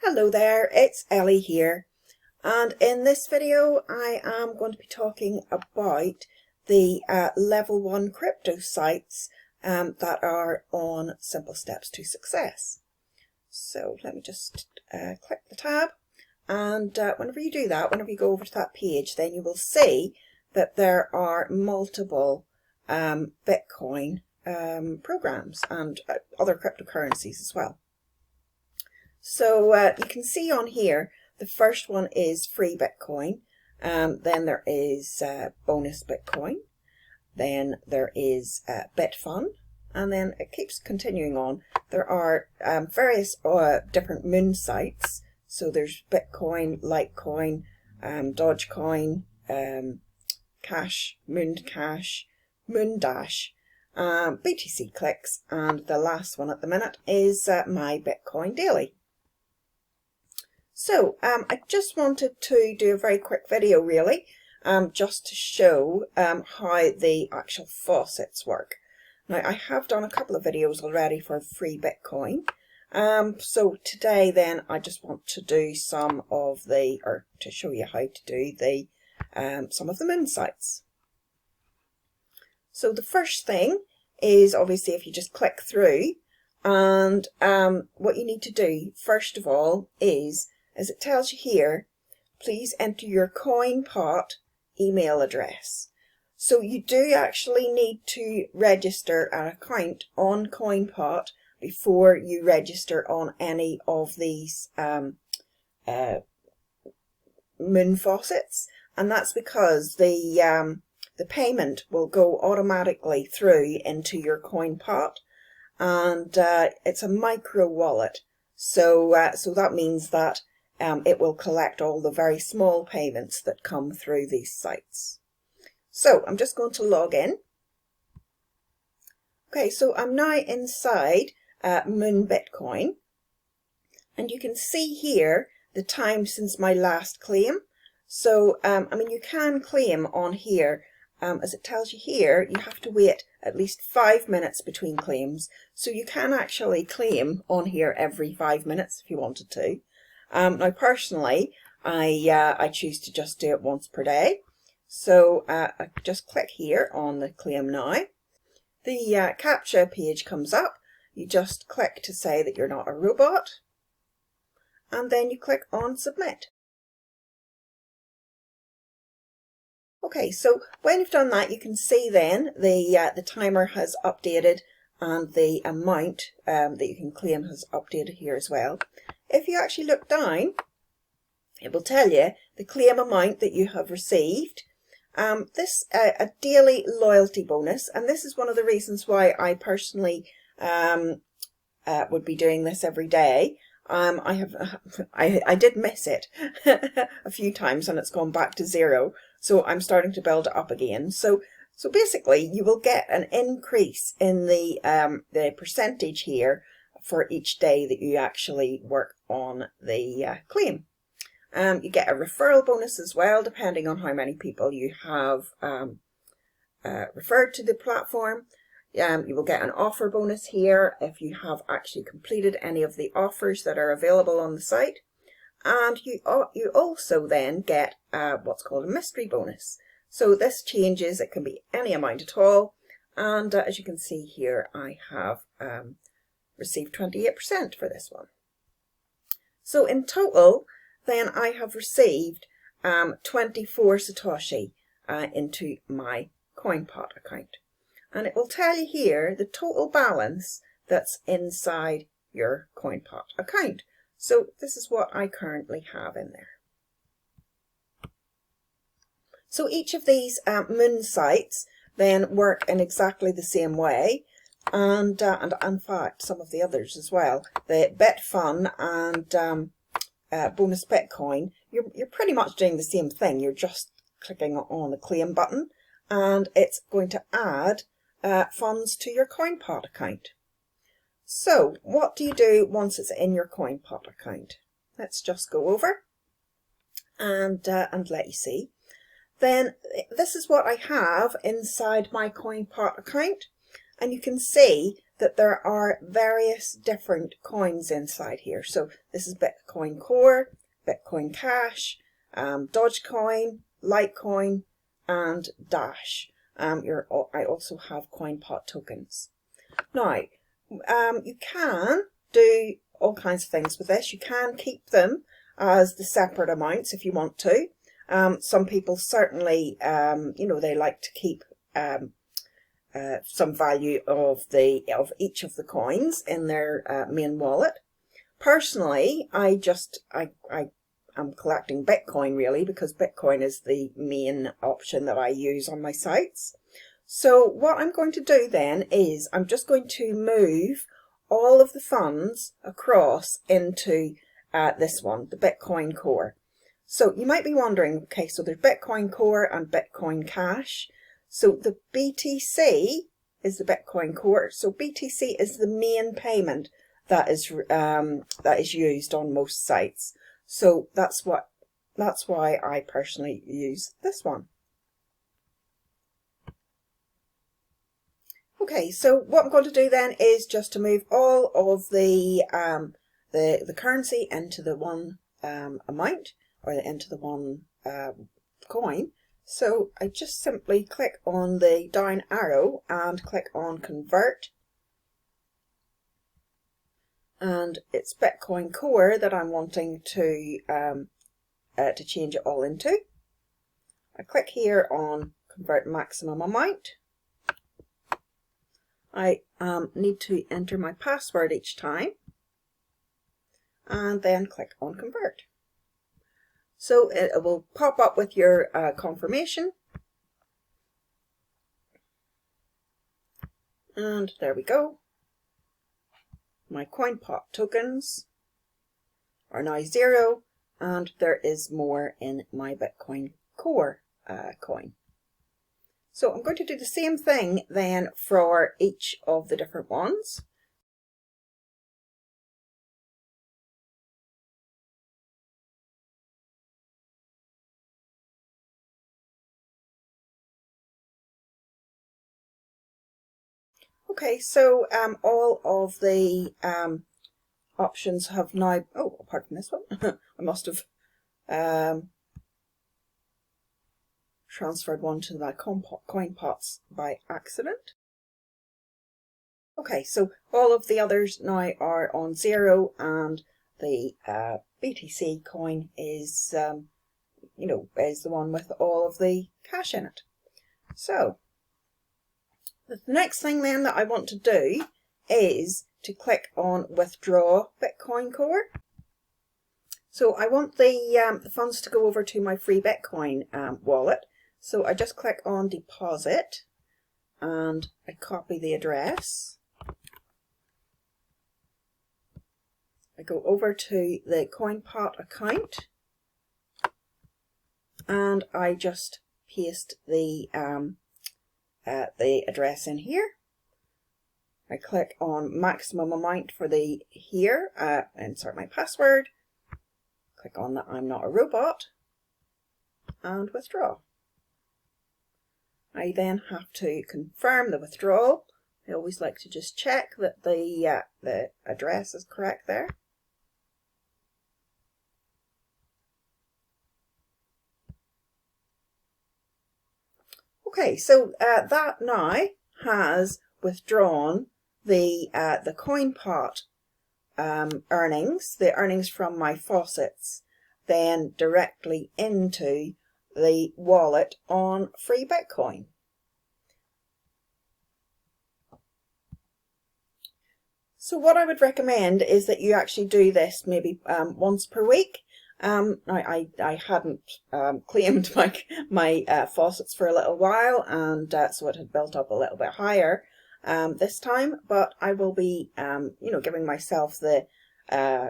Hello there, it's Ellie here, and in this video I am going to be talking about the level 1 crypto sites that are on Simple Steps to Success. So let me just click the tab, and whenever you do that, whenever you go over to that page, then you will see that there are multiple Bitcoin programs and other cryptocurrencies as well. So you can see on here, the first one is free Bitcoin, then there is bonus Bitcoin, then there is Bitfun, and then it keeps continuing on. There are various different moon sites. So there's Bitcoin, Litecoin, Dogecoin, Cash, Moondash, BTC Clicks, and the last one at the minute is My Bitcoin Daily. So I just wanted to do a very quick video really, just to show how the actual faucets work. Now I have done a couple of videos already for free Bitcoin. So today then I just want to do some of the, or to show you how to do the, some of the moon sites. So the first thing is obviously if you just click through, and what you need to do first of all is, as it tells you here, please enter your Coinpot email address. So you do actually need to register an account on Coinpot before you register on any of these moon faucets, and that's because the payment will go automatically through into your Coinpot, and it's a micro wallet. So so that means that it will collect all the very small payments that come through these sites. So I'm just going to log in. Okay, so I'm now inside Moon Bitcoin, and you can see here the time since my last claim. So I mean, you can claim on here, as it tells you here, you have to wait at least 5 minutes between claims. So you can actually claim on here every 5 minutes if you wanted to. Now personally, I choose to just do it once per day. So I just click here on the claim now. The CAPTCHA page comes up. You just click to say that you're not a robot, and then you click on submit. Okay, so when you've done that, you can see then the timer has updated, and the amount that you can claim has updated here as well. If you actually look down, it will tell you the claim amount that you have received. This a daily loyalty bonus, and this is one of the reasons why I personally would be doing this every day. I did miss it a few times, and it's gone back to 0. So I'm starting to build it up again. So basically, you will get an increase in the percentage here for each day that you actually work on the claim. You get a referral bonus as well, depending on how many people you have referred to the platform. You will get an offer bonus here if you have actually completed any of the offers that are available on the site. And you also then get what's called a mystery bonus. So this changes, it can be any amount at all. And as you can see here, I have received 28% for this one. So in total, then I have received 24 Satoshi into my Coinpot account. And it will tell you here the total balance that's inside your Coinpot account. So this is what I currently have in there. So each of these moon sites then work in exactly the same way. And in fact, some of the others as well. The Bitfun and bonus Bitcoin, you're pretty much doing the same thing. You're just clicking on the claim button, and it's going to add funds to your Coinpot account. So what do you do once it's in your Coinpot account? Let's just go over and let you see. Then this is what I have inside my Coinpot account, and you can see that there are various different coins inside here. So this is Bitcoin Core, Bitcoin Cash, Dogecoin, Litecoin, and Dash. I also have Coinpot tokens. Now, you can do all kinds of things with this. You can keep them as the separate amounts if you want to. Some people certainly, they like to keep some value of each of the coins in their main wallet. Personally, I'm collecting Bitcoin really, because Bitcoin is the main option that I use on my sites. So what I'm going to do then is I'm just going to move all of the funds across into this one, the Bitcoin Core. So you might be wondering, okay, so there's Bitcoin Core and Bitcoin Cash. So the BTC is the Bitcoin Core. So BTC is the main payment that is used on most sites. So that's why I personally use this one. Okay, so what I'm going to do then is just to move all of the currency into the one amount, or into the one coin. So I just simply click on the down arrow and click on Convert. And it's Bitcoin Core that I'm wanting to change it all into. I click here on Convert Maximum Amount. I need to enter my password each time, and then click on Convert. So it will pop up with your confirmation. And there we go. My Coinpot tokens are now 0, and there is more in my Bitcoin Core coin. So I'm going to do the same thing then for each of the different ones. Okay, so all of the options have now, oh, apart from this one, I must have transferred one to my Coinpots by accident. Okay, so all of the others now are on 0, and the BTC coin is, is the one with all of the cash in it. So the next thing then that I want to do is to click on Withdraw Bitcoin Core. So I want the funds to go over to my free Bitcoin wallet. So I just click on Deposit, and I copy the address. I go over to the Coinpot account, and I just paste the address in here. I click on maximum amount for the here, insert my password, click on that I'm not a robot, and withdraw. I then have to confirm the withdrawal. I always like to just check that the address is correct there. Okay, so that now has withdrawn the Coinpot earnings, the earnings from my faucets, then directly into the wallet on free Bitcoin. So what I would recommend is that you actually do this maybe once per week. I hadn't claimed my faucets for a little while, and so it had built up a little bit higher this time. But I will be, giving myself the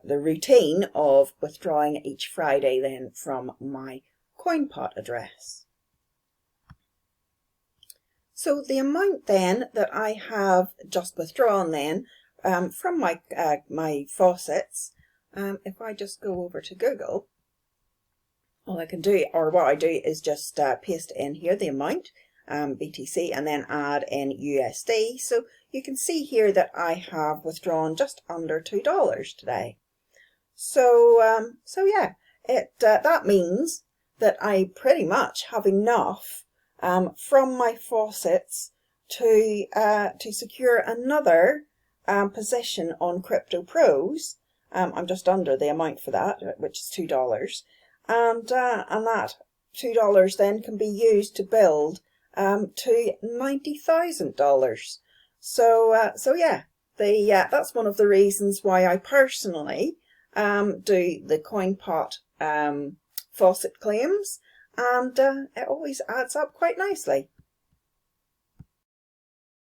routine of withdrawing each Friday then from my Coinpot address. So the amount then that I have just withdrawn then from my faucets. If I just go over to Google, all I can do, or what I do, is just paste in here the amount, BTC and then add in USD. So you can see here that I have withdrawn just under $2 today. So yeah, that means that I pretty much have enough from my faucets to secure another position on Crypto Pros. I'm just under the amount for that, which is $2, and that $2 then can be used to build to $90,000. So yeah, that's one of the reasons why I personally do the Coinpot faucet claims, and it always adds up quite nicely.